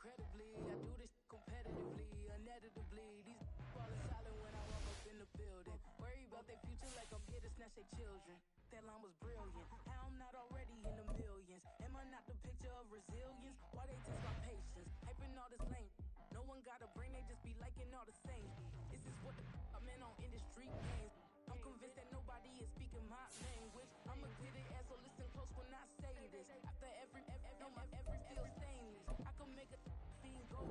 incredibly. I do this competitively, uneditably. These falling silent when I walk up in the building. Worry about their future like I'm here to snatch their children. That line was brilliant. How I'm not already in the millions. Am I not the picture of resilience? Why they test my patience? Hyping all this lame. No one got a brain, they just be liking all the same. This is what the I'm in on industry games. I'm convinced that nobody is speaking my language. I'ma get it as so listen close when I say this. After every feel stainless. I can make a fiend go.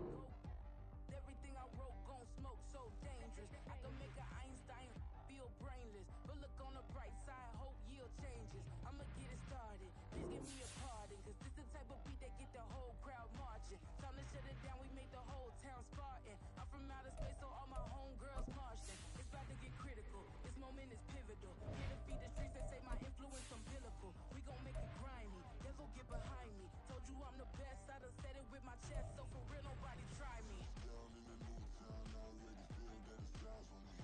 Everything I wrote gon' smoke, so dangerous. I can make an Einstein feel brainless. But look on the bright side, hope yield changes. I'ma get it started, please give me a pardon. Cause this the type of beat that get the whole crowd marching. Time to shut it down, we made the whole town Spartan. I'm from outer space, so all my homegirls Martian. It's about to get critical, this moment is pivotal. Here to feed the streets that say my influence umbilical. We gon' make it grimy, devil get behind me. Told you I'm the best, I done said it with my chest. So for real, nobody try me. Down in the new town, I already feel that it's eyes on me.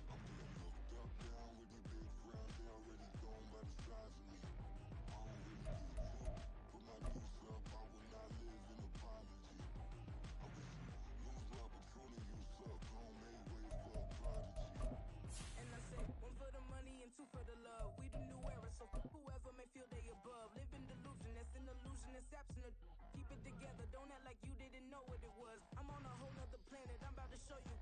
I'm getting looked up, down with these big crowds, they already gone by the size of me. I don't really get took, put my noose up, I will not live in apology. I wish you lose my opportunity, you suck, home made way for a prodigy. And I say, one for the money and two for the love. We the new era, so whoever may feel they above. Live in delusion, that's an illusion, it's absent. Keep it together, don't act like you didn't know what it was. I'm on a whole nother planet, I'm about to show you.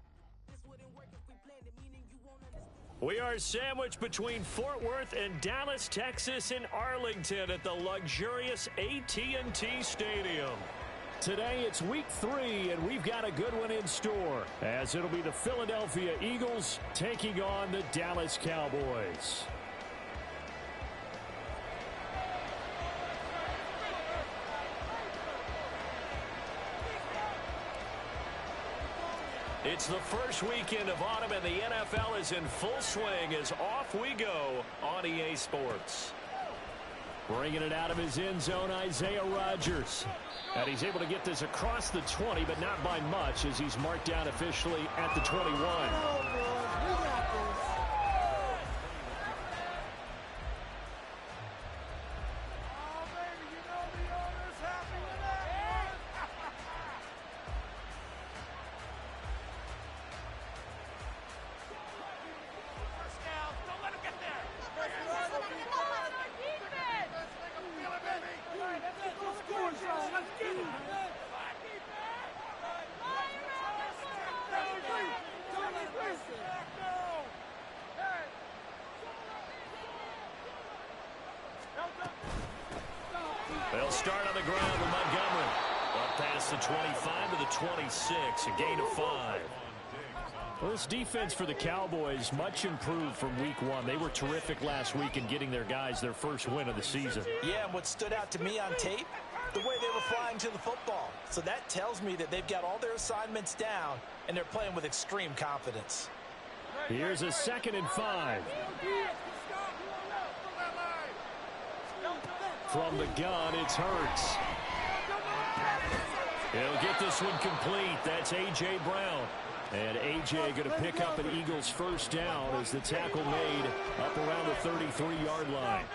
This wouldn't work if we planned it, meaning you won't understand. We are sandwiched between Fort Worth and Dallas, Texas, and Arlington at the luxurious AT&T Stadium. Today it's week 3, and we've got a good one in store, as it'll be the Philadelphia Eagles taking on the Dallas Cowboys. It's the first weekend of autumn, and the NFL is in full swing as off we go on EA Sports. Bringing it out of his end zone, Isaiah Rodgers. And he's able to get this across the 20, but not by much, as he's marked down officially at the 21. They'll start on the ground with Montgomery. Up past the 25 to the 26, a gain of 5. Well, this defense for the Cowboys much improved from week 1. They were terrific last week in getting their guys their first win of the season. Yeah, and what stood out to me on tape, the way they were flying to the football. So that tells me that they've got all their assignments down, and they're playing with extreme confidence. Here's a 2nd and 5. From the gun, it's Hurts. He'll get this one complete. That's A.J. Brown. And A.J. going to pick up an Eagles first down as the tackle made up around the 33-yard line.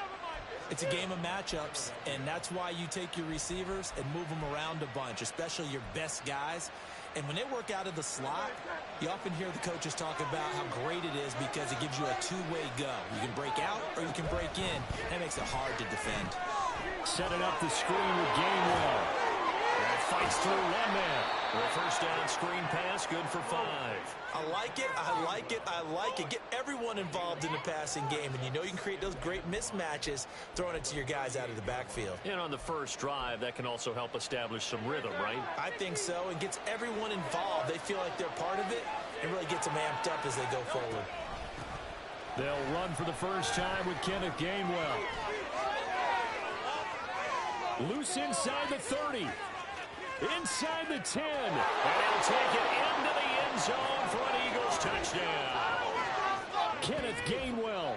It's a game of matchups, and that's why you take your receivers and move them around a bunch, especially your best guys. And when they work out of the slot, you often hear the coaches talk about how great it is because it gives you a two-way go. You can break out or you can break in. That makes it hard to defend. Setting up the screen with Gainwell. That fights through one man. The first down screen pass, good for 5. I like it, I like it, I like it. Get everyone involved in the passing game, and you know you can create those great mismatches throwing it to your guys out of the backfield. And on the first drive, that can also help establish some rhythm, right? I think so. It gets everyone involved. They feel like they're part of it. It really gets them amped up as they go forward. They'll run for the first time with Kenneth Gainwell. Loose inside the 30. Inside the 10. And he'll take it into the end zone for an Eagles touchdown. Kenneth Gainwell,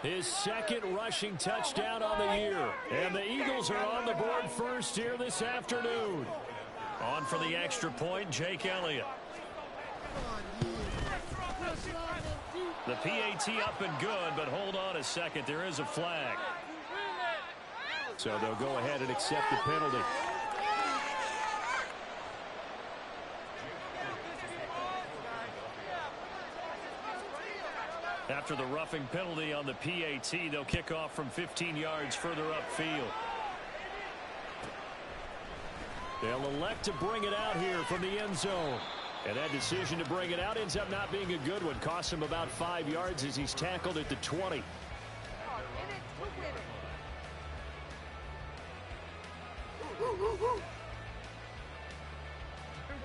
his 2nd rushing touchdown on the year. And the Eagles are on the board first here this afternoon. On for the extra point, Jake Elliott. The PAT up and good, but hold on a second. There is a flag. So they'll go ahead and accept the penalty. After the roughing penalty on the PAT, they'll kick off from 15 yards further upfield. They'll elect to bring it out here from the end zone. And that decision to bring it out ends up not being a good one. Costs him about 5 yards as he's tackled at the 20.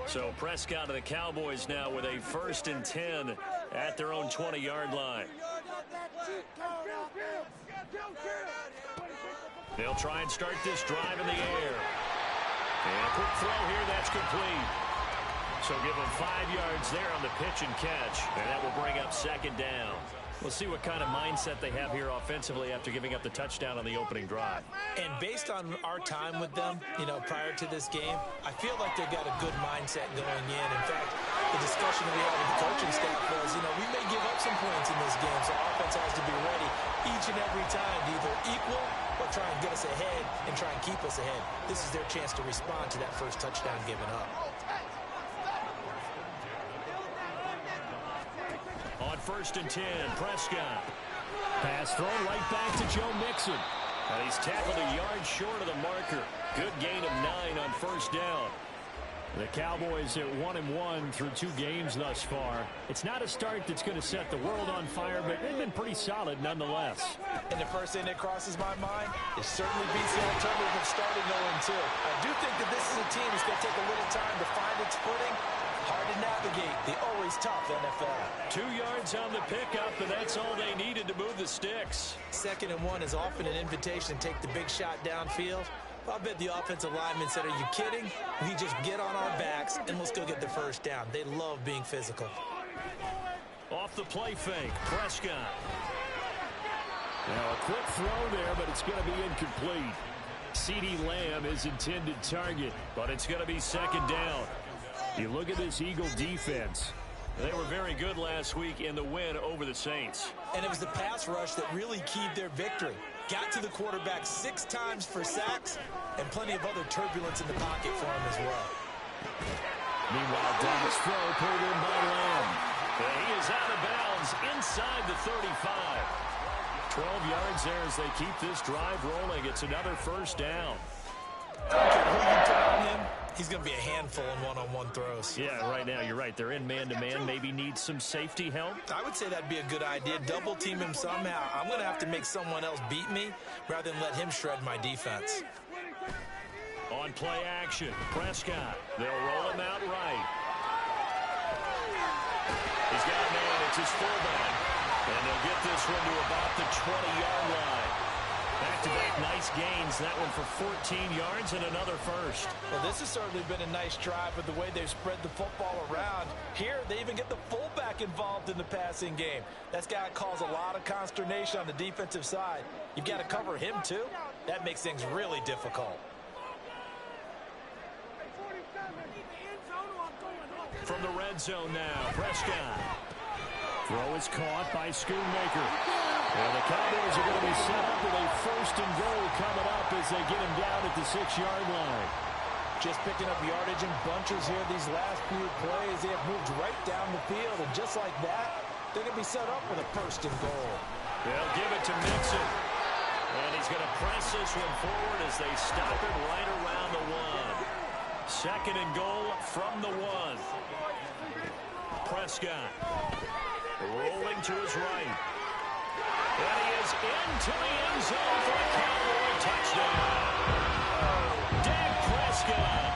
So Prescott of the Cowboys now with a 1st and 10 at their own 20-yard line. They'll try and start this drive in the air. And a quick throw here, that's complete. So give them 5 yards there on the pitch and catch, and that will bring up 2nd down. We'll see what kind of mindset they have here offensively after giving up the touchdown on the opening drive. And based on our time with them, prior to this game, I feel like they've got a good mindset going in. In fact, the discussion that we had with the coaching staff was, we may give up some points in this game, so offense has to be ready each and every time to either equal or try and get us ahead and try and keep us ahead. This is their chance to respond to that first touchdown given up. On 1st and 10, Prescott. Pass thrown right back to Joe Mixon. And he's tackled a yard short of the marker. Good gain of 9 on 1st down. The Cowboys at 1-1 through 2 games thus far. It's not a start that's going to set the world on fire, but they've been pretty solid nonetheless. And the first thing that crosses my mind, it certainly beats the alternative of starting 0-2. I do think that this is a team that's going to take a little time to find its footing. Hard to navigate the always tough NFL. 2 yards on the pickup, and that's all they needed to move the sticks. 2nd and 1 is often an invitation to take the big shot downfield. I bet the offensive lineman said, are you kidding? We just get on our backs, and let's go get the 1st down. They love being physical. Off the play fake, Prescott. Now a quick throw there, but it's going to be incomplete. CeeDee Lamb is intended target, but it's going to be 2nd down. You look at this Eagle defense. They were very good last week in the win over the Saints. And it was the pass rush that really keyed their victory. Got to the quarterback 6 times for sacks and plenty of other turbulence in the pocket for him as well. Meanwhile, Dak's throw pulled in by Lamb. And he is out of bounds inside the 35. 12 yards there as they keep this drive rolling. It's another 1st down. I don't care who you put on him. He's going to be a handful in one-on-one throws. Yeah, right now you're right. They're in man-to-man. Maybe need some safety help. I would say that'd be a good idea. Double team him somehow. I'm going to have to make someone else beat me rather than let him shred my defense. On play action, Prescott. They'll roll him out right. He's got a man. It's his fullback. And they'll get this one to about the 20-yard line. Back-to-back nice gains. That one for 14 yards and another 1st. Well, this has certainly been a nice drive with the way they've spread the football around. Here, they even get the fullback involved in the passing game. That's got to cause a lot of consternation on the defensive side. You've got to cover him, too. That makes things really difficult. From the red zone now, Prescott. Throw is caught by Schoonmaker. And the Cowboys are going to be set up with a 1st and goal coming up as they get him down at the 6-yard line. Just picking up yardage in bunches here these last few plays. They have moved right down the field, and just like that, they're going to be set up with a 1st and goal. They'll give it to Mixon. And he's going to press this one forward as they stop him right around the 1. 2nd and goal from the 1. Prescott rolling to his right. And he is into the end zone for a Cowboy touchdown. Dak Prescott,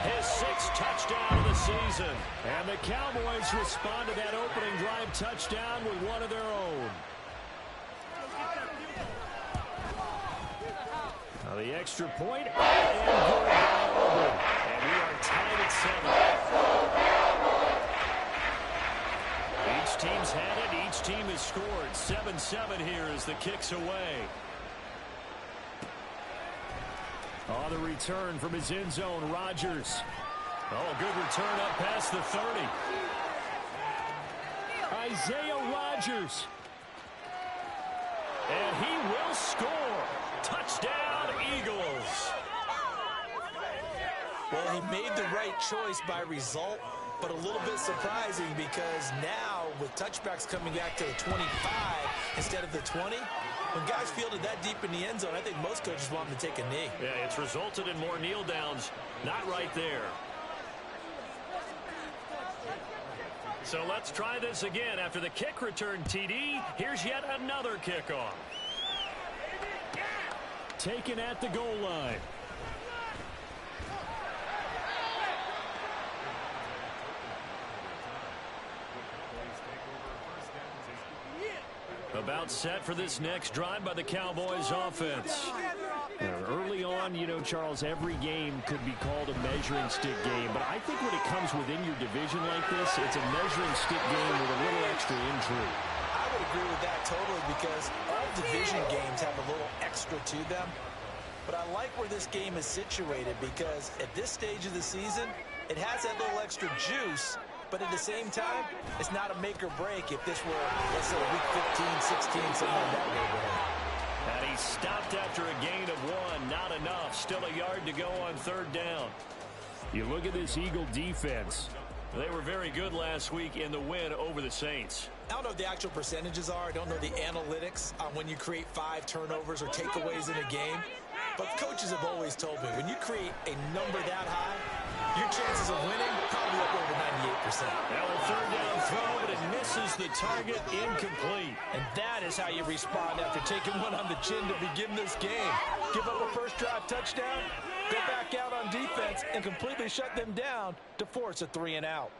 his 6th touchdown of the season. And the Cowboys respond to that opening drive touchdown with one of their own. Now the extra point, and good ball over. And we are tied at 7. Each team's had it. Each team has scored. 7-7 here as the kick's away. On the return from his end zone, Rodgers. Oh, good return up past the 30. Isaiah Rodgers. And he will score. Touchdown, Eagles. Well, he made the right choice by result, but a little bit surprising because now with touchbacks coming back to the 25 instead of the 20, when guys fielded that deep in the end zone, I think most coaches want them to take a knee. Yeah, it's resulted in more kneel downs. Not right there. So let's try this again. After the kick return TD, here's yet another kickoff. Taken at the goal line. About set for this next drive by the Cowboys offense. Early on, you know, Charles, every game could be called a measuring stick game, but I think when it comes within your division like this, it's a measuring stick game with a little extra intrigue. I would agree with that totally because all division games have a little extra to them. But I like where this game is situated because at this stage of the season, it has that little extra juice. But at the same time, it's not a make or break if this were, let's say, week 15, 16, something like that neighborhood. And he stopped after a gain of 1. Not enough. Still a yard to go on third down. You look at this Eagle defense. They were very good last week in the win over the Saints. I don't know what the actual percentages are. I don't know the analytics on when you create 5 turnovers or takeaways in a game. But coaches have always told me, when you create a number that high, your chances of winning probably up over 98%. Now a third down throw, but it misses the target, incomplete. And that is how you respond after taking one on the chin to begin this game. Give up a first drive touchdown, go back out on defense, and completely shut them down to force a 3-and-out.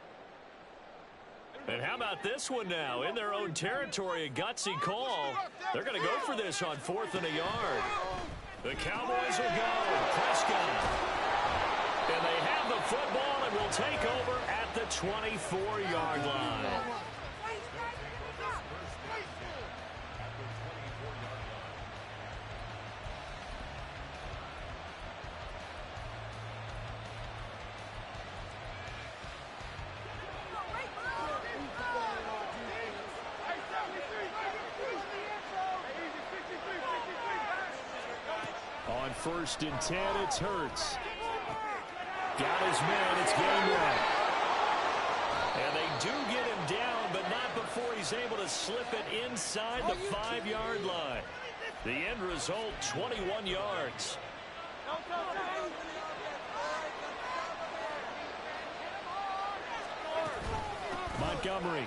And how about this one now? In their own territory, a gutsy call. They're going to go for this on 4th and a yard. The Cowboys will go. Prescott. And they have the football and will take over at the 24-yard line. On 1st and 10, it's Hurts. Got his man, it's game one. And they do get him down, but not before he's able to slip it inside the 5-yard line. The end result, 21 yards. Montgomery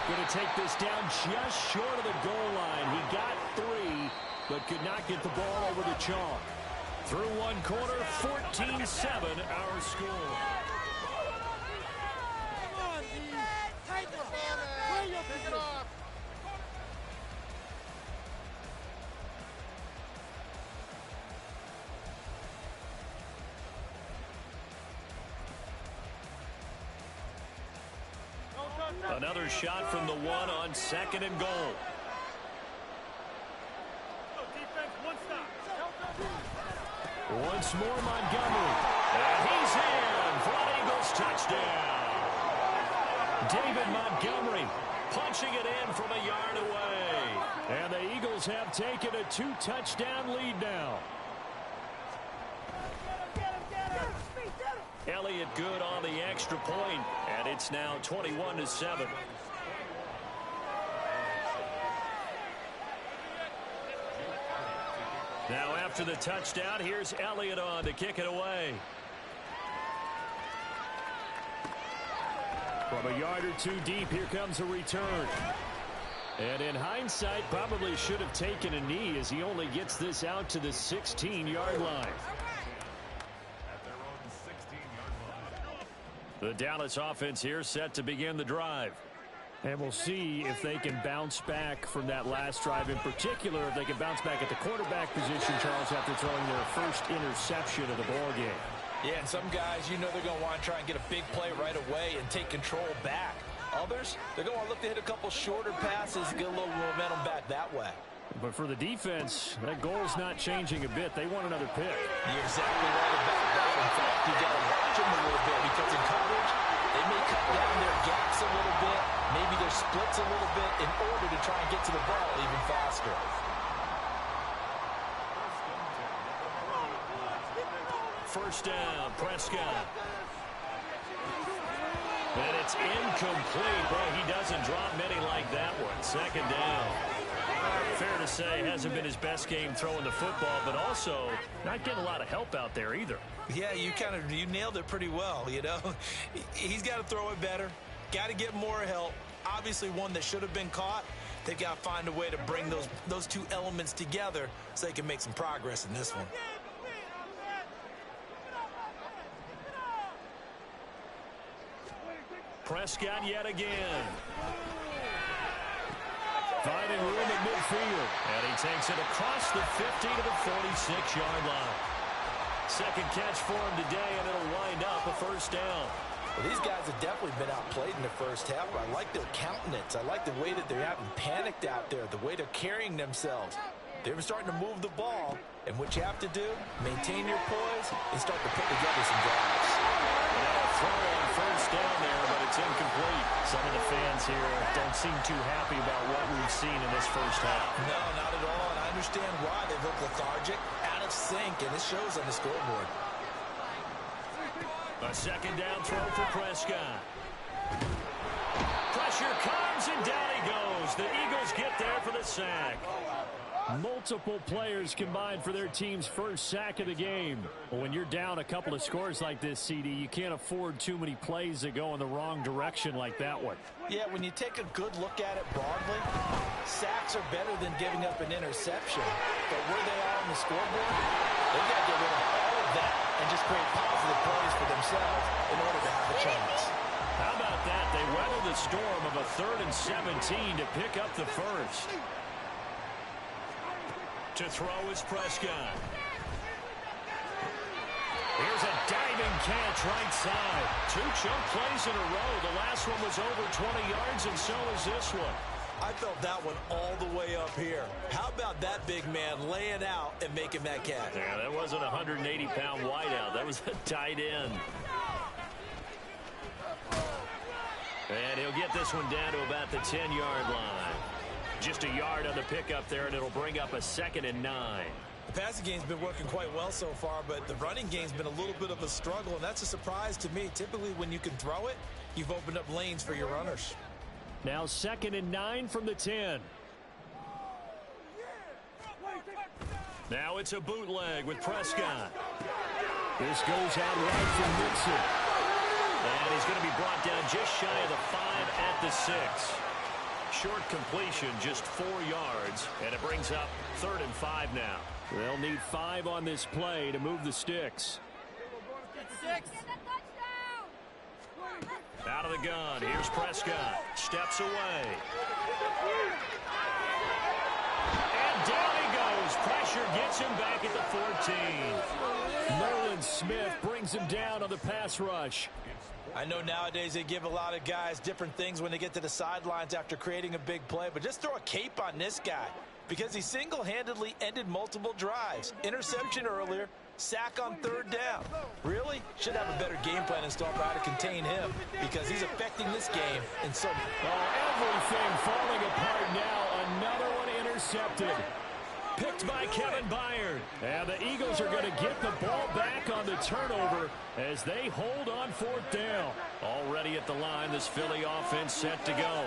going to take this down just short of the goal line. He got 3, but could not get the ball over the chalk. Through one quarter, 14-7 our score. Another shot from the 1 on 2nd and goal. Once more, Montgomery. And he's in for an Eagles touchdown. David Montgomery punching it in from a yard away. And the Eagles have taken a 2-touchdown lead now. Elliott good on the extra point, and it's now 21-7. Now after the touchdown, here's Elliott on to kick it away. From a yard or 2 deep, here comes a return. And in hindsight, probably should have taken a knee as he only gets this out to the 16-yard line. The Dallas offense here set to begin the drive. And we'll see if they can bounce back from that last drive in particular, if they can bounce back at the quarterback position, Charles, after throwing their first interception of the ballgame. Yeah, and some guys, you know they're going to want to try and get a big play right away and take control back. Others, they're going to look to hit a couple shorter passes, get a little momentum back that way. But for the defense, that goal's not changing a bit. They want another pick. You're exactly right about that. In fact, you got to watch them a little bit because in coverage, they may cut down their gaps a little bit, maybe their splits a little bit in order to try and get to the ball even faster. First down, Prescott. And it's incomplete. Boy, he doesn't drop many like that one. Second down. Fair to say, hasn't been his best game throwing the football, but also not getting a lot of help out there either. Yeah, you nailed it pretty well, you know. He's got to throw it better. Got to get more help. Obviously one that should have been caught. They've got to find a way to bring those two elements together so they can make some progress in this one. Prescott yet again. Finding room at midfield. And he takes it across the 50 to the 46-yard line. Second catch for him today, and it'll wind up a first down. Well, these guys have definitely been outplayed in the first half. I like their countenance. I like the way that they're having panicked out there, the way they're carrying themselves. They're starting to move the ball, and what you have to do, maintain your poise and start to put together some drives. Throw on first down there, but it's incomplete. Some of the fans here don't seem too happy about what we've seen in this first half. No, not at all, and I understand why. They look lethargic, out of sync, and it shows on the scoreboard. A second down throw for Prescott. Pressure comes, and down he goes. The Eagles get there for the sack. Multiple players combined for their team's first sack of the game. Well, when you're down a couple of scores like this, CD, you can't afford too many plays that go in the wrong direction like that one. Yeah, when you take a good look at it broadly, sacks are better than giving up an interception. But where they are on the scoreboard, they've got to get rid of all of that and just create positive plays for themselves in order to have a chance. How about that? They weather the storm of a 3rd and 17 to pick up the first. To throw is Prescott. Here's a diving catch right side. 2 chunk plays in a row. The last one was over 20 yards, and so is this one. I felt that one all the way up here. How about that big man laying out and making that catch? Yeah, that wasn't a 180-pound wideout. That was a tight end. And he'll get this one down to about the 10-yard line. Just a yard on the pickup there, and it'll bring up a 2nd and 9. The passing game's been working quite well so far, but the running game's been a little bit of a struggle, and that's a surprise to me. Typically, when you can throw it, you've opened up lanes for your runners. Now 2nd and 9 from the 10. Now it's a bootleg with Prescott. This goes out right from Nixon. And he's going to be brought down just shy of the 5 at the 6. Short completion, just 4 yards, and it brings up 3rd and 5 now. They'll need 5 on this play to move the sticks. 6. Out of the gun, here's Prescott. Steps away. And down he goes. Pressure gets him back at the 14. Nolan Smith brings him down on the pass rush. I know nowadays they give a lot of guys different things when they get to the sidelines after creating a big play, but just throw a cape on this guy because he single-handedly ended multiple drives. Interception earlier, sack on 3rd down. Really? Should have a better game plan installed for how to contain him because he's affecting this game in so many. Oh, everything falling apart now. Another one intercepted. Picked by Kevin Byard. And the Eagles are going to get the ball back on the turnover as they hold on 4th down. Already at the line, this Philly offense set to go.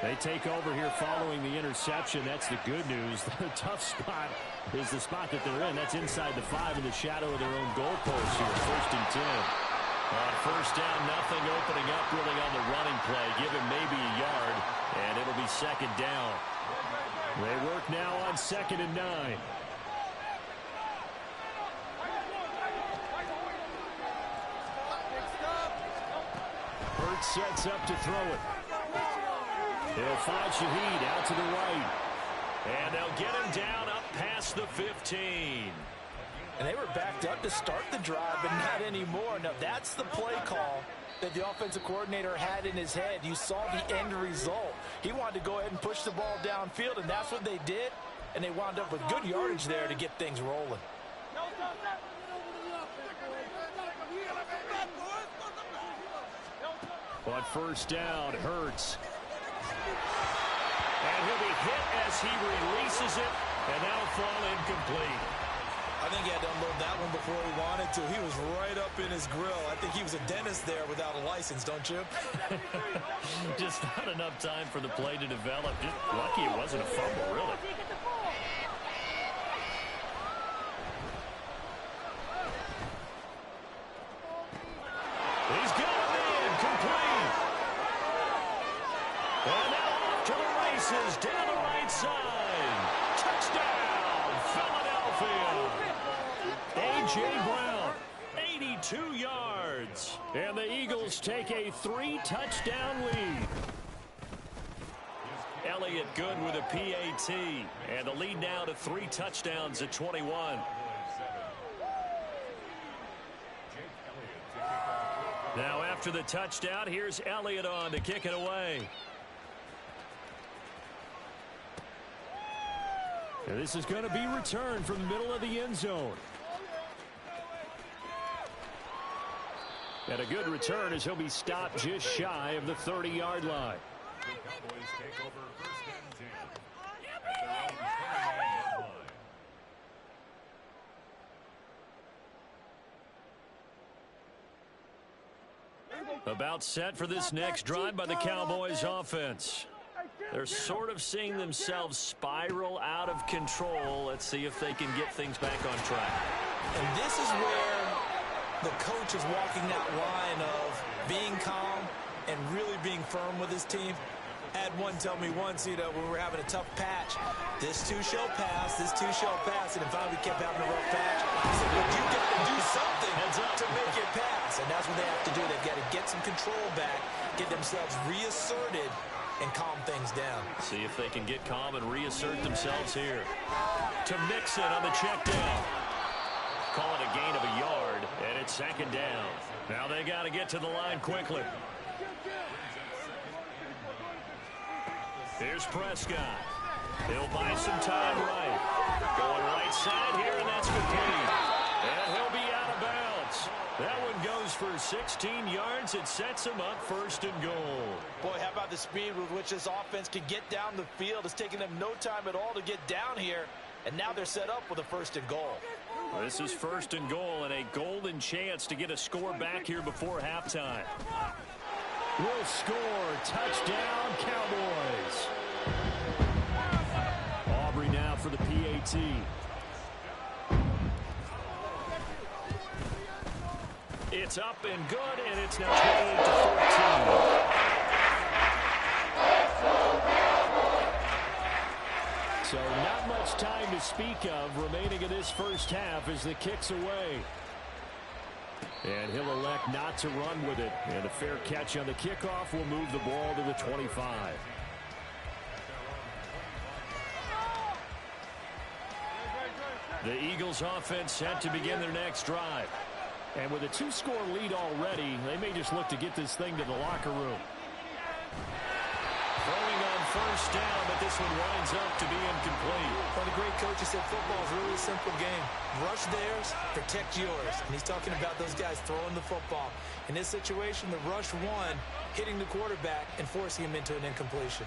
They take over here following the interception. That's the good news. The tough spot is the spot that they're in. That's inside the 5 in the shadow of their own goalpost here. 1st and 10. On 1st down, nothing opening up really on the running play. Give him maybe a yard, and it'll be 2nd down. They work now on 2nd and 9. Hurts sets up to throw it. He'll find Shaheed out to the right. And they'll get him down up past the 15. And they were backed up to start the drive, but not anymore. Now, that's the play call that the offensive coordinator had in his head. You saw the end result. He wanted to go ahead and push the ball downfield, and that's what they did. And they wound up with good yardage there to get things rolling. On 1st down, Hurts. And he'll be hit as he releases it, and that'll fall incomplete. I think he had to unload that one before he wanted to. He was right up in his grill. I think he was a dentist there without a license, don't you? Just not enough time for the play to develop. Just lucky it wasn't a fumble, really. He's got it in, complete. And now off to the races, down the right side. Touchdown, Philadelphia. A.J. Brown, 82 yards. And the Eagles take a 3-touchdown lead. Elliott good with a PAT. And the lead now to 3 touchdowns at 21. Now after the touchdown, here's Elliott on to kick it away. And this is going to be returned from the middle of the end zone. And a good return as he'll be stopped just shy of the 30-yard line. The Cowboys take over first and 10 at their own 29-yard line. About set for this next drive by the Cowboys offense. They're sort of seeing themselves spiral out of control. Let's see if they can get things back on track. And this is where the coach is walking that line of being calm and really being firm with his team. I had one tell me once, when we were having a tough patch, this too shall pass, this too shall pass, and finally we kept having a rough patch. He said, but you got to do something to make it pass, and that's what they have to do. They've got to get some control back, get themselves reasserted, and calm things down. See if they can get calm and reassert themselves here. To Mixon on the check down. Call it a gain of a yard, and it's second down. Now they got to get to the line quickly. Here's Prescott. He'll buy some time right. Going right side here, and that's complete. And he'll be out of bounds. That one goes for 16 yards. It sets him up first and goal. Boy, how about the speed with which this offense can get down the field? It's taken them no time at all to get down here, and now they're set up with a first and goal. This is first and goal and a golden chance to get a score back here before halftime. Will score. Touchdown, Cowboys. Aubrey now for the PAT. It's up and good, and it's now 28-14. So not much time to speak of remaining in this first half as the kick's away. And he'll elect not to run with it. And a fair catch on the kickoff will move the ball to the 25. The Eagles offense set to begin their next drive. And with a 2-score lead already, they may just look to get this thing to the locker room. Throwing on first down, but this one winds up to be incomplete. Well, the great coach said football is really a simple game. Rush theirs, protect yours. And he's talking about those guys throwing the football. In this situation, the rush one, hitting the quarterback and forcing him into an incompletion.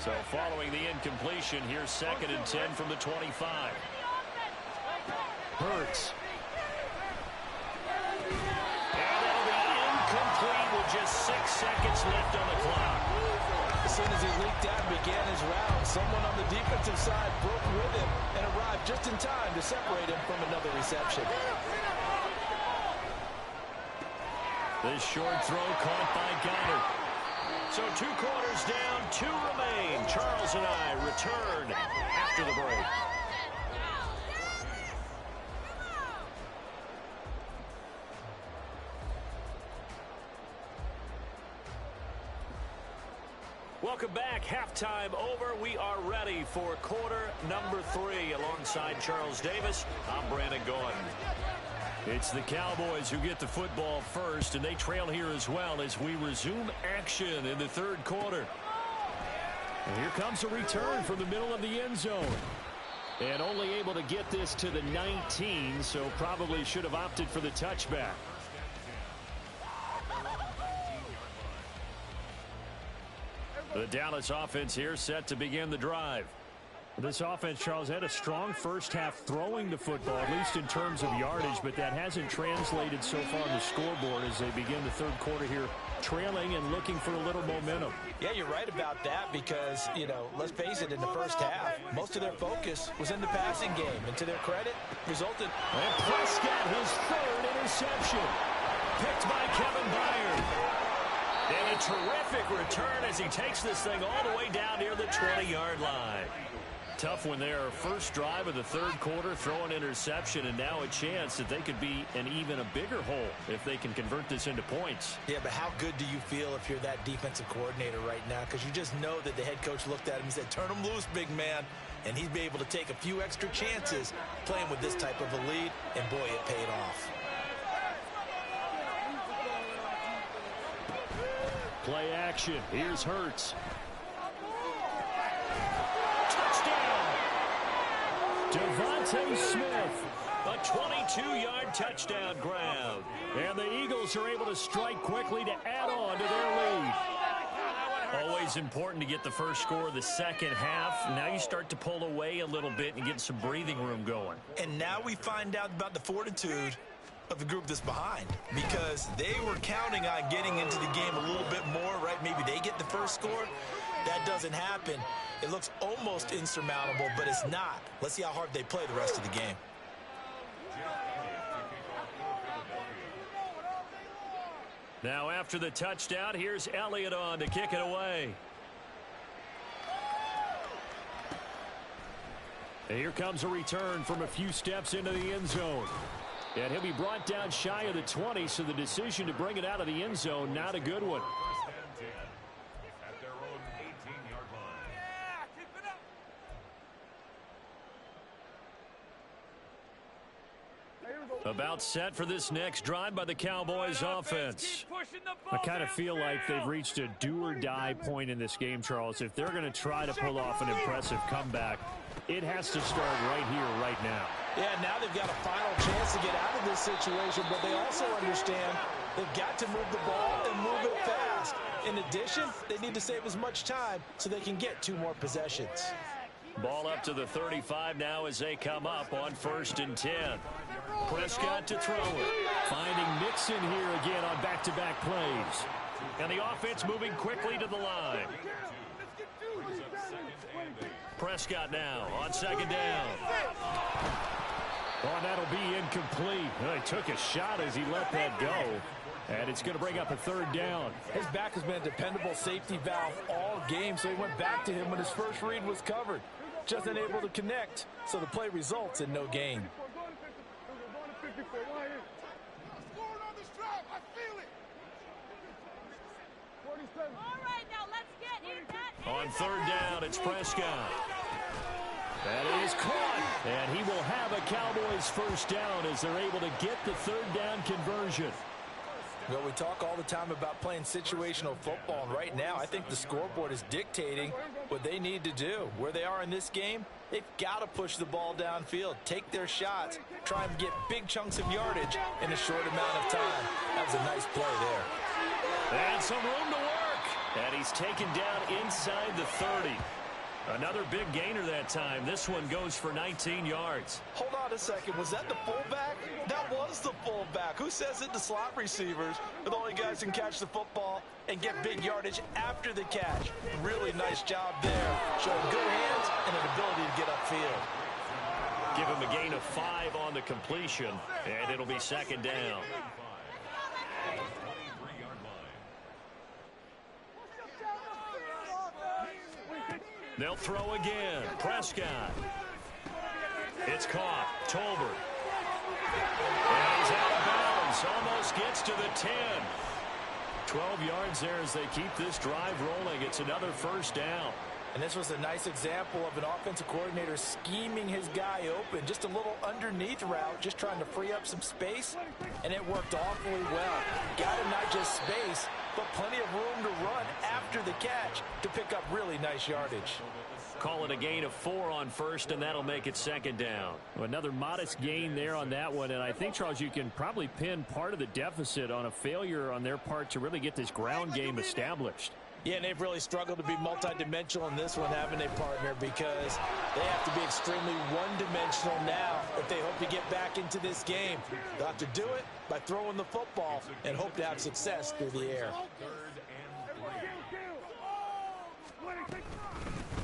So following the incompletion, here's second and 10 from the 25. Hurts. Complete with just 6 seconds left on the clock. As soon as he leaked out and began his route, someone on the defensive side broke with him and arrived just in time to separate him from another reception. This short throw caught by Goddard. So 2 quarters down, 2 remain. Charles and I return after the break. Welcome back. Halftime over. We are ready for quarter number 3. Alongside Charles Davis, I'm Brandon Gordon. It's the Cowboys who get the football first, and they trail here as well as we resume action in the third quarter. And here comes a return from the middle of the end zone. And only able to get this to the 19, so probably should have opted for the touchback. The Dallas offense here set to begin the drive. This offense, Charles, had a strong first half throwing the football, at least in terms of yardage, but that hasn't translated so far on the scoreboard as they begin the third quarter here, trailing and looking for a little momentum. Yeah, you're right about that because, let's face it, in the first half, most of their focus was in the passing game. And to their credit, resulted. And Prescott, his third interception, picked by Kevin Byard. And a terrific return as he takes this thing all the way down near the 20-yard line. Tough one there. First drive of the third quarter, throw an interception, and now a chance that they could be in even a bigger hole if they can convert this into points. Yeah, but how good do you feel if you're that defensive coordinator right now? Because you just know that the head coach looked at him and said, turn him loose, big man. And he'd be able to take a few extra chances playing with this type of a lead, and boy, it paid off. Play action. Here's Hurts. Devontae Smith, a 22-yard touchdown grab. And the Eagles are able to strike quickly to add on to their lead. Always important to get the first score of the second half. Now you start to pull away a little bit and get some breathing room going. And now we find out about the fortitude of the group that's behind, because they were counting on getting into the game a little bit more, right? Maybe they get the first score. That doesn't happen. It looks almost insurmountable, but it's not. Let's see how hard they play the rest of the game. Now after the touchdown, here's Elliott on to kick it away. And here comes a return from a few steps into the end zone. And he'll be brought down shy of the 20, so the decision to bring it out of the end zone, not a good one. At their own 18-yard line. About set for this next drive by the Cowboys offense. I kind of feel like they've reached a do-or-die point in this game, Charles. If they're going to try to pull off an impressive comeback, it has to start right here, right now. Yeah, now they've got a final chance to get out of this situation, but they also understand they've got to move the ball and move it fast. In addition, they need to save as much time so they can get 2 more possessions. Ball up to the 35 now as they come up on 1st and 10. Prescott to throw it. Finding Mixon here again on back-to-back plays. And the offense moving quickly to the line. Prescott now on 2nd down. Oh, and that'll be incomplete. He took a shot as he let that go. And it's going to bring up a 3rd down. His back has been a dependable safety valve all game, so he went back to him when his first read was covered. Just unable to connect, so the play results in no gain. On 3rd down, it's Prescott. That is caught, and he will have a Cowboys 1st down as they're able to get the 3rd down conversion. Well, we talk all the time about playing situational football, and right now I think the scoreboard is dictating what they need to do. Where they are in this game, they've got to push the ball downfield, take their shots, try and get big chunks of yardage in a short amount of time. That was a nice play there. And some room to work. And he's taken down inside the 30. Another big gainer that time. This one goes for 19 yards. Hold on a second. Was that the fullback? That was the fullback. Who says it? The slot receivers are the only guys who can catch the football and get big yardage after the catch. Really nice job there. Showing good hands and an ability to get upfield. Give him a gain of 5 on the completion, and it'll be 2nd down. They'll throw again. Prescott. It's caught. Tolbert. And he's out of bounds. Almost gets to the 10. 12 yards there as they keep this drive rolling. It's another 1st down. And this was a nice example of an offensive coordinator scheming his guy open. Just a little underneath route, just trying to free up some space, and it worked awfully well. Got him not just space, but plenty of room to run after the catch to pick up really nice yardage. Call it a gain of 4 on 1st, and that'll make it 2nd down. Another modest gain there on that one, and I think, Charles, you can probably pin part of the deficit on a failure on their part to really get this ground game established. Yeah, and they've really struggled to be multidimensional in this one, haven't they, partner? Because they have to be extremely one-dimensional now if they hope to get back into this game. They'll have to do it by throwing the football and hope to have success through the air.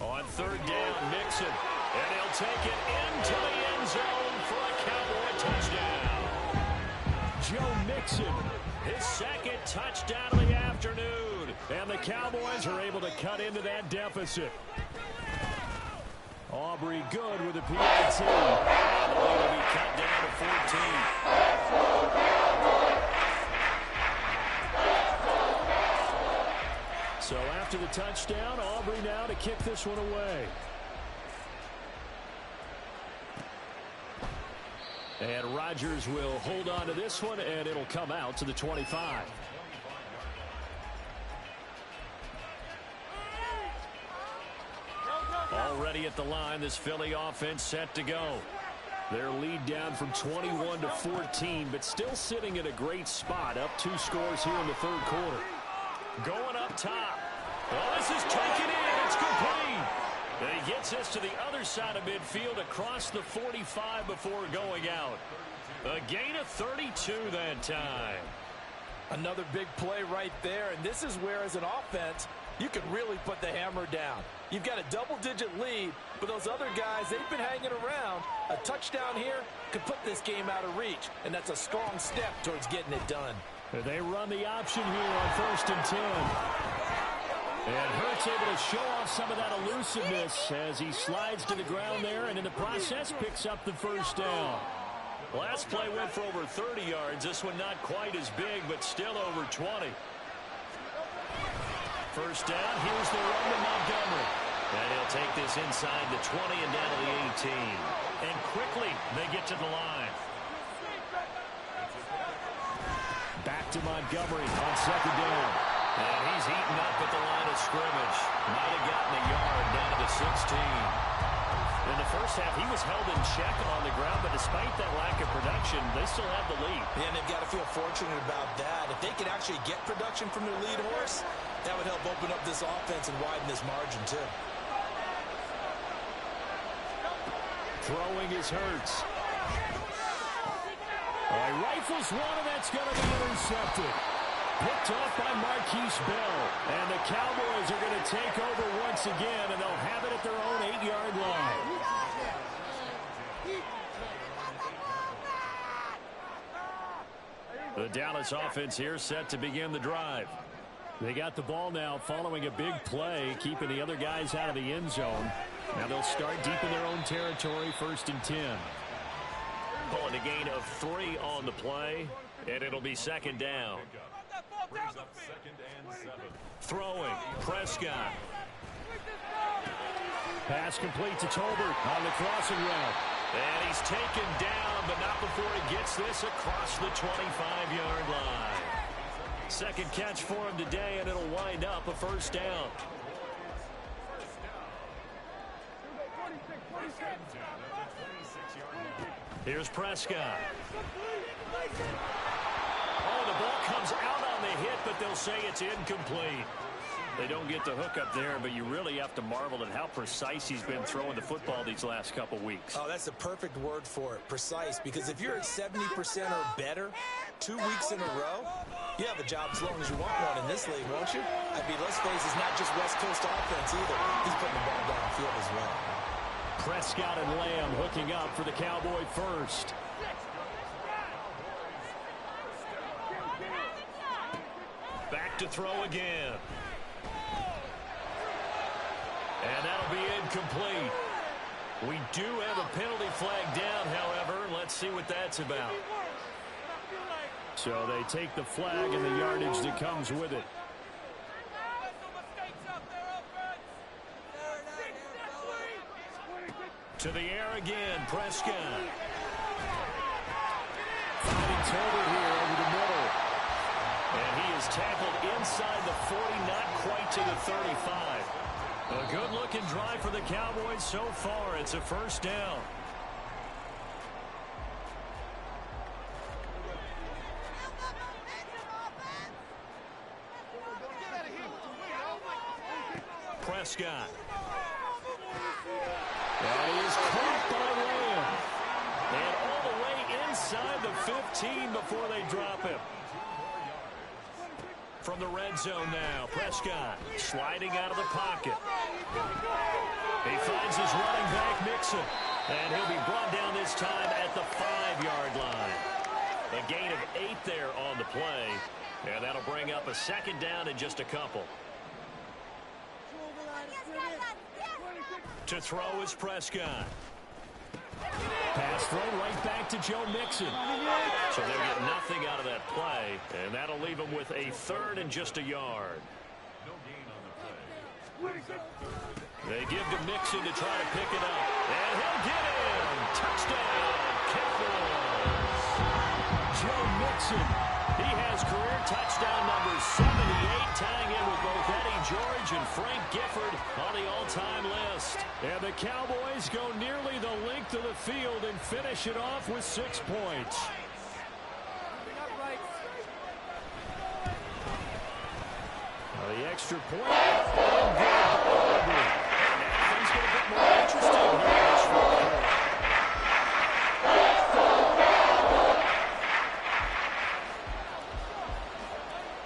On third down, Mixon. And he'll take it into the end zone for a Cowboy touchdown. Joe Mixon, his second touchdown of the afternoon. And the Cowboys are able to cut into that deficit. Aubrey good with the PAT. And the lead will be cut down to 14. So after the touchdown, Aubrey now to kick this one away. And Rodgers will hold on to this one, and it'll come out to the 25. Already at the line, this Philly offense set to go. Their lead down from 21 to 14, but still sitting at a great spot, up 2 scores here in the third quarter. Going up top. Oh, this is taken in. It's complete. And he gets this to the other side of midfield across the 45 before going out. A gain of 32 that time. Another big play right there, and this is where, as an offense, you can really put the hammer down. You've got a double-digit lead, but those other guys, they've been hanging around. A touchdown here could put this game out of reach, and that's a strong step towards getting it done. They run the option here on 1st and 10. And Hurts able to show off some of that elusiveness as he slides to the ground there, and in the process picks up the first down. Last play went for over 30 yards. This one not quite as big, but still over 20. First down, here's the run to Montgomery. And he'll take this inside the 20 and down to the 18. And quickly, they get to the line. Back to Montgomery on 2nd down. And he's eaten up at the line of scrimmage. Might have gotten a yard down to the 16. In the first half, he was held in check on the ground, but despite that lack of production, they still have the lead. Yeah, and they've got to feel fortunate about that. If they could actually get production from their lead horse, that would help open up this offense and widen this margin, too. Throwing is Hurts. He rifles one, and that's going to be intercepted. Picked off by Marquise Bell. And the Cowboys are going to take over once again, and they'll have it at their own 8-yard line. The Dallas offense here set to begin the drive. They got the ball now following a big play, keeping the other guys out of the end zone. Now they'll start deep in their own territory, 1st and 10. Pulling a gain of 3 on the play, and it'll be 2nd down. Throwing, Prescott. Pass complete to Tolbert on the crossing route. And he's taken down, but not before he gets this across the 25-yard line. Second catch for him today, and it'll wind up a 1st down. Here's Prescott. Oh, the ball comes out on the hit, but they'll say it's incomplete. They don't get the hook up there, but you really have to marvel at how precise he's been throwing the football these last couple weeks. Oh, that's the perfect word for it, precise, because if you're at 70% or better 2 weeks in a row, you have a job as long as you want one in this league, won't you? I mean, let's face it, it's not just West Coast offense either. He's putting the ball downfield as well. Prescott and Lamb hooking up for the Cowboy first. Back to throw again. And that'll be incomplete. We do have a penalty flag down, however. Let's see what that's about. So they take the flag and the yardage that comes with it. To the air again, Prescott. Finding Tolbert here over the middle. And he is tackled inside the 40, not quite to the 35. A good-looking drive for the Cowboys so far. It's a 1st down. Prescott. And he is caught by Lamb. And all the way inside the 15 before they drop him. From the red zone now, Prescott sliding out of the pocket. He finds his running back, Mixon. And he'll be brought down this time at the 5-yard line. A gain of 8 there on the play. And that'll bring up a second down in just a couple. To throw is Prescott. Pass throw right back to Joe Mixon. So they'll get nothing out of that play, and that'll leave them with a 3rd and just a yard. No gain on the play. They give to Mixon to try to pick it up. And he'll get in. Touchdown, Cowboys. Joe Mixon. He has career touchdown number 78, tying in with both Eddie George and Frank Gifford on the all-time list. And the Cowboys go nearly the length of the field and finish it off with 6 points. The extra point. And now things get a bit more interesting here in this fourth quarter.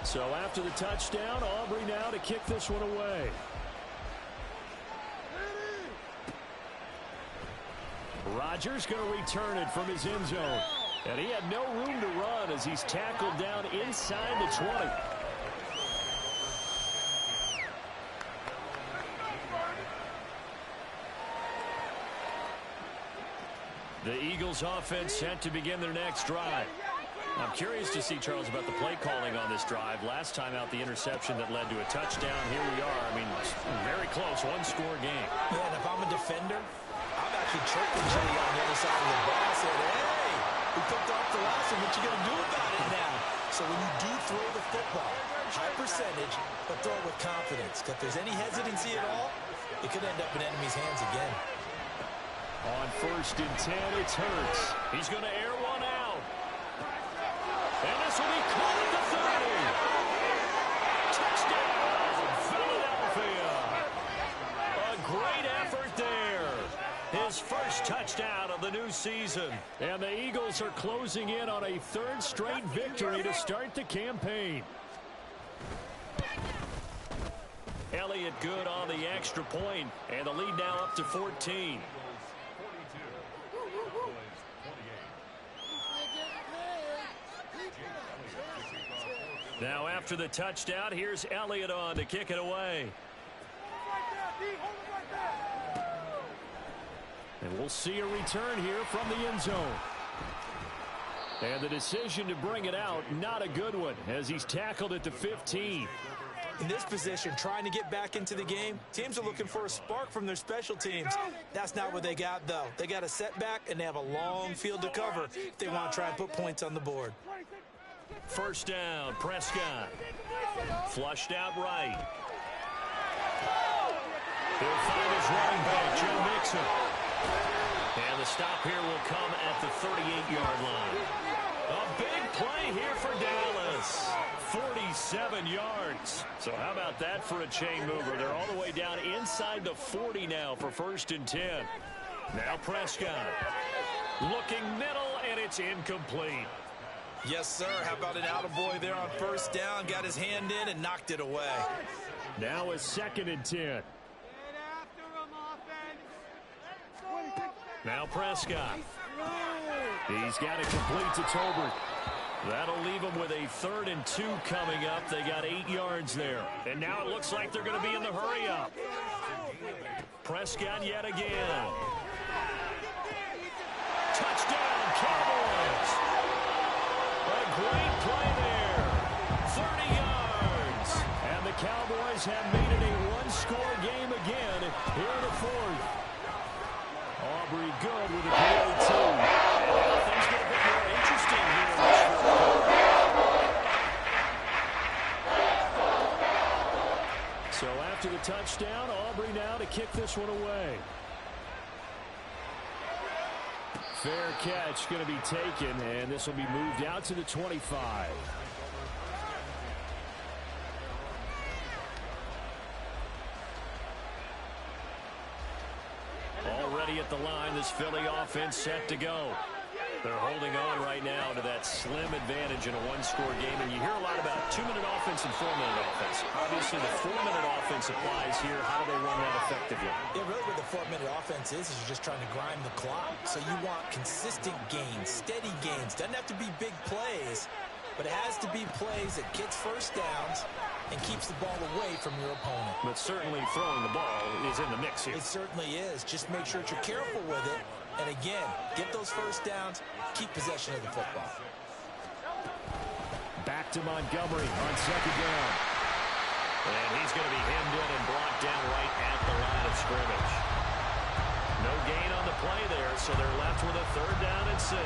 So after the touchdown, Aubrey now to kick this one away. Rodgers going to return it from his end zone. And he had no room to run as he's tackled down inside the 20. The Eagles offense set to begin their next drive. I'm curious to see, Charles, about the play calling on this drive. Last time out, the interception that led to a touchdown. Here we are. I mean, very close, one-score game. Yeah, and if I'm a defender, I'm actually chirping Jay on the other side of the ball. I said, hey, we picked off the last one. What you going to do about it now? So when you do throw the football, high percentage, but throw it with confidence. If there's any hesitancy at all, it could end up in enemy's hands again. On 1st and 10, it's Hurts. He's going to air one out. And this will be caught at the 30. Touchdown, Philadelphia. A great effort there. His first touchdown of the new season. And the Eagles are closing in on a 3rd straight victory to start the campaign. Elliott good on the extra point, and the lead now up to 14. Now after the touchdown, here's Elliott on to kick it away. And we'll see a return here from the end zone. And the decision to bring it out, not a good one, as he's tackled at the 15. In this position, trying to get back into the game, teams are looking for a spark from their special teams. That's not what they got, though. They got a setback, and they have a long field to cover if they want to try and put points on the board. First down, Prescott. Flushed out right. He'll find his running back, Joe Mixon. And the stop here will come at the 38-yard line. A big play here for Dallas. 47 yards. So how about that for a chain mover? They're all the way down inside the 40 now for 1st and 10. Now Prescott. Looking middle, and it's incomplete. Yes, sir. How about an attaboy there on 1st down? Got his hand in and knocked it away. Now a 2nd and 10. Now Prescott. He's got it complete to Tolbert. That'll leave them with a 3rd and 2 coming up. They got 8 yards there. And now it looks like they're going to be in the hurry-up. Prescott yet again. Touchdown, Cowboys. A great play there. 30 yards. And the Cowboys have made it a one-score game again here in the 4th. Aubrey good with a PAT. And now things get a bit more interesting here in this 4th quarter. So after the touchdown, Aubrey now to kick this one away. Fair catch going to be taken, and this will be moved out to the 25. ready at the line. This Philly offense set to go. They're holding on right now to that slim advantage in a one-score game. And you hear a lot about 2-minute offense and 4-minute offense. Obviously, the 4-minute offense applies here. How do they run that effectively? Yeah, really what the 4-minute offense is you're just trying to grind the clock. So you want consistent gains, steady gains. Doesn't have to be big plays, but it has to be plays that gets first downs and keeps the ball away from your opponent. But certainly throwing the ball is in the mix here. It certainly is. Just make sure that you're careful with it. And again, get those first downs, keep possession of the football. Back to Montgomery on second down. And he's going to be hemmed in and blocked down right at the line of scrimmage. No gain on the play there, so they're left with a 3rd down and 6.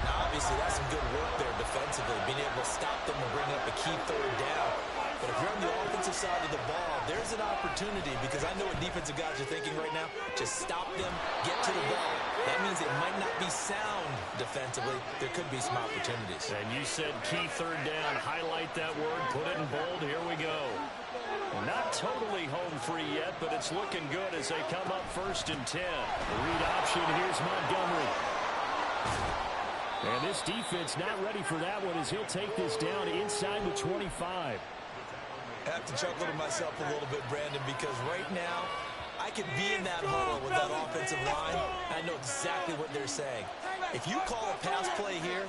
Now, obviously, that's some good work there defensively, being able to stop them and bring up a key 3rd down. But if you're on the offensive side of the ball, there's an opportunity, because I know what defensive guys are thinking right now. Just stop them, get to the ball. That means it might not be sound defensively. There could be some opportunities. And you said key 3rd down. Highlight that word. Put it in bold. Here we go. Not totally home free yet, but it's looking good as they come up 1st and 10. Read option. Here's Montgomery. And this defense not ready for that one as he'll take this down inside the 25. I have to chuckle to myself a little bit, Brandon, because right now I could be in that huddle with that offensive line. I know exactly what they're saying. If you call a pass play here,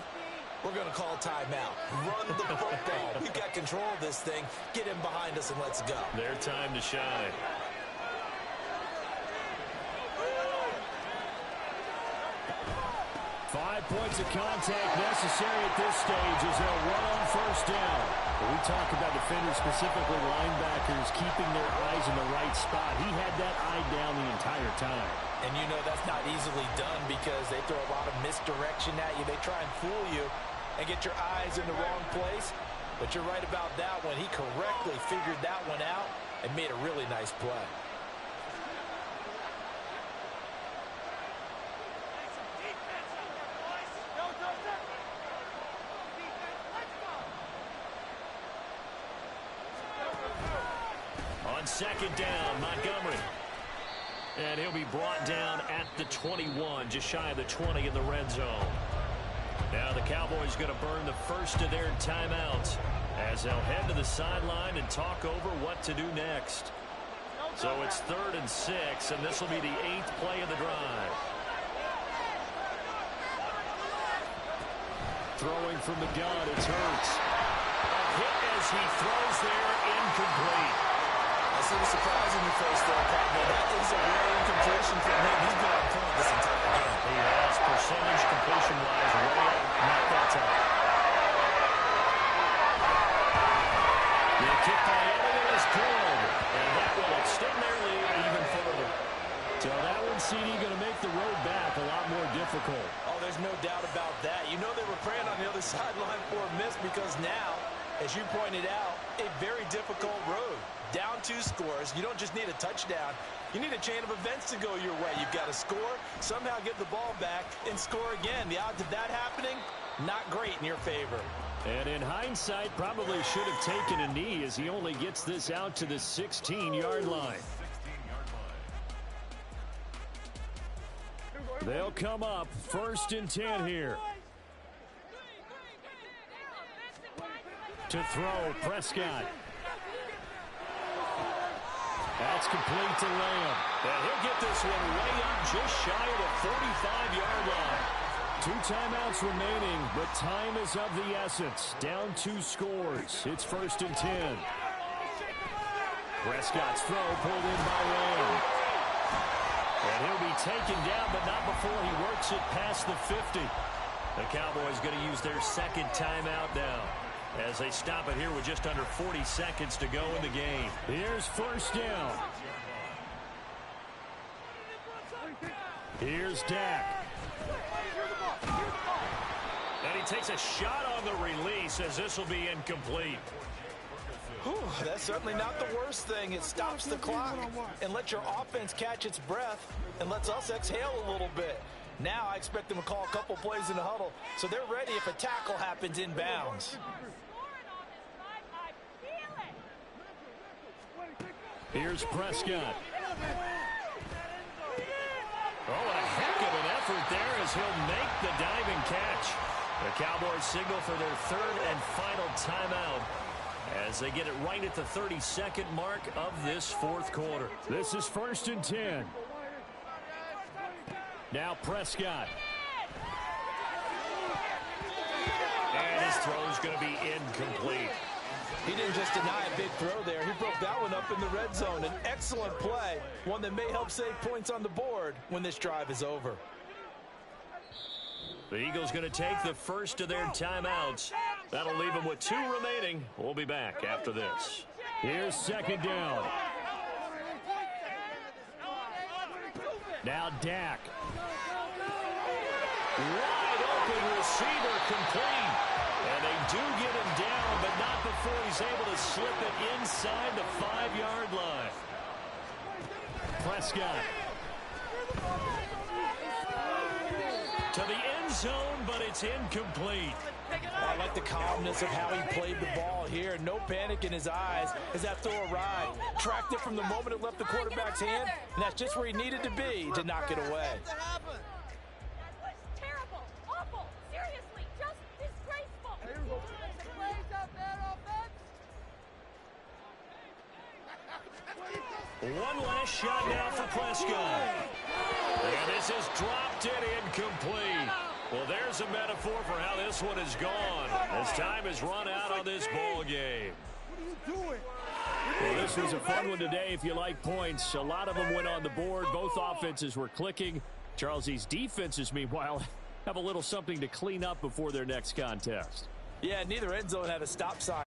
we're going to call timeout. Run the football. We've got control of this thing. Get him behind us and let's go. Their time to shine. Five points of contact necessary at this stage as they'll run on 1st down. When we talk about defenders, specifically linebackers, keeping their eyes in the right spot. He had that eye down the entire time. And you know that's not easily done because they throw a lot of misdirection at you. They try and fool you and get your eyes in the wrong place. But you're right about that one. He correctly figured that one out and made a really nice play. On 2nd down, Montgomery. And he'll be brought down at the 21, just shy of the 20 in the red zone. Now the Cowboys going to burn the first of their timeouts as they'll head to the sideline and talk over what to do next. So it's 3rd and 6, and this will be the 8th play of the drive. Throwing from the gun, it's Hurts. A hit as he throws there, incomplete. I see the surprise in your face there, Cowboy. That is a rare incompletion for him. He's been on point this entire game. He has, percentage completion-wise, way up, not that time. The kick by Elliott is good, and that will extend their lead even further. So that one, CD, going to make the road back a lot more difficult. Oh, there's no doubt about that. You know they were praying on the other sideline for a miss because now, as you pointed out, a very difficult road. Down 2 scores. You don't just need a touchdown. You need a chain of events to go your way. You've got to score, somehow get the ball back, and score again. The odds of that happening, not great in your favor. And in hindsight, probably should have taken a knee as he only gets this out to the 16-yard line. They'll come up 1st and 10 here. To throw, Prescott. That's complete to Lamb. And he'll get this one way up just shy of the 45-yard line. 2 timeouts remaining, but time is of the essence. Down 2 scores. It's 1st and 10. Prescott's throw pulled in by Lamb. And he'll be taken down, but not before he works it past the 50. The Cowboys going to use their 2nd timeout now, as they stop it here with just under 40 seconds to go in the game. Here's 1st down. Here's Dak. And he takes a shot on the release as this will be incomplete. Whew, that's certainly not the worst thing. It stops the clock and lets your offense catch its breath and lets us exhale a little bit. Now I expect them to call a couple plays in the huddle so they're ready if a tackle happens in bounds. Here's Prescott. as he'll make the diving catch. The Cowboys signal for their third and final timeout as they get it right at the 32nd mark of this fourth quarter. This is 1st and 10. Now Prescott. And his throw's going to be incomplete. He didn't just deny a big throw there. He broke that one up in the red zone. An excellent play, one that may help save points on the board when this drive is over. The Eagles going to take the first of their timeouts. That'll leave them with 2 remaining. We'll be back after this. Here's 2nd down. Now Dak. Wide open receiver complete. And they do get him down, but not before he's able to slip it inside the 5-yard line. Prescott. To the end zone, but it's incomplete. I like the calmness of how he played the ball here. No panic in his eyes as that throw arrived. Tracked it from the moment it left the quarterback's hand, and that's just where he needed to be to knock it away. That was terrible, awful, seriously, just disgraceful. One last shot now for Prescott. And this is dropped in incomplete. Well, there's a metaphor for how this one is gone as time has run out on this ball game. Well, this was a fun one today if you like points. A lot of them went on the board. Both offenses were clicking. Charles's defenses, meanwhile, have a little something to clean up before their next contest. Yeah, neither end zone had a stop sign.